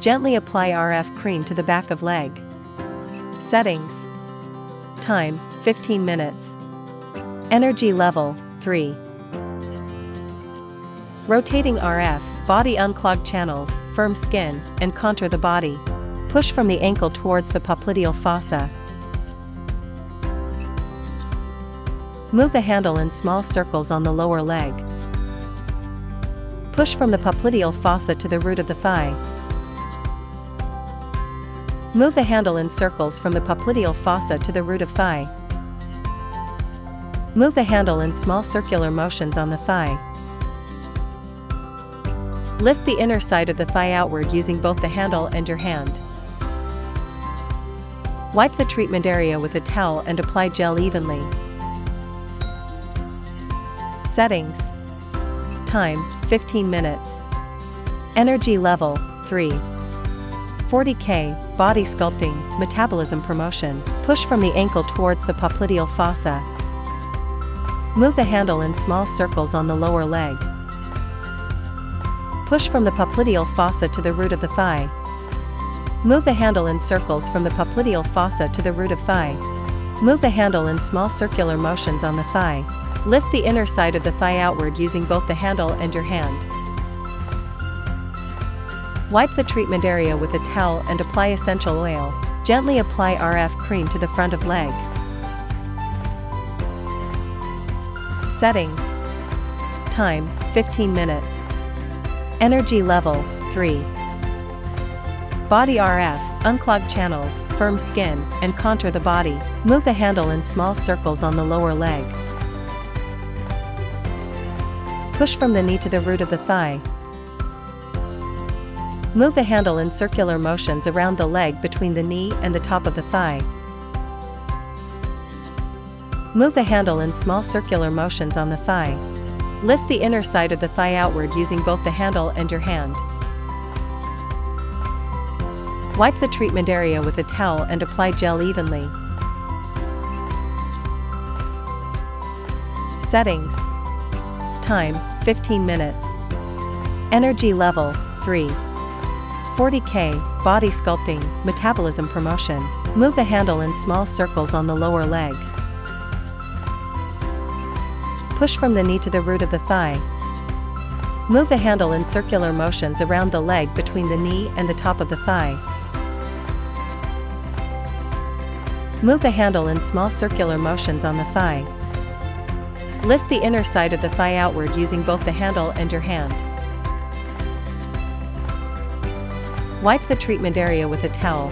Gently apply RF cream to the back of leg. Settings. Time, 15 minutes. Energy level, 3. Rotating RF, body unclog channels, firm skin, and contour the body. Push from the ankle towards the popliteal fossa. Move the handle in small circles on the lower leg. Push from the popliteal fossa to the root of the thigh. Move the handle in circles from the popliteal fossa to the root of thigh. Move the handle in small circular motions on the thigh. Lift the inner side of the thigh outward using both the handle and your hand. Wipe the treatment area with a towel and apply gel evenly. Settings. Time, 15 minutes. Energy level, 3. 40K, body sculpting, metabolism promotion. Push from the ankle towards the popliteal fossa. Move the handle in small circles on the lower leg. Push from the popliteal fossa to the root of the thigh. Move the handle in circles from the popliteal fossa to the root of thigh. Move the handle in small circular motions on the thigh. Lift the inner side of the thigh outward using both the handle and your hand. Wipe the treatment area with a towel and apply essential oil. Gently apply RF cream to the front of leg. Settings. Time, 15 minutes. Energy level, 3. Body RF, unclog channels, firm skin, and contour the body. Move the handle in small circles on the lower leg. Push from the knee to the root of the thigh. Move the handle in circular motions around the leg between the knee and the top of the thigh. Move the handle in small circular motions on the thigh. Lift the inner side of the thigh outward using both the handle and your hand. Wipe the treatment area with a towel and apply gel evenly. Settings. Time, 15 minutes. Energy level, 3. 40K, body sculpting, metabolism promotion. Move the handle in small circles on the lower leg. Push from the knee to the root of the thigh. Move the handle in circular motions around the leg between the knee and the top of the thigh. Move the handle in small circular motions on the thigh. Lift the inner side of the thigh outward using both the handle and your hand. Wipe the treatment area with a towel.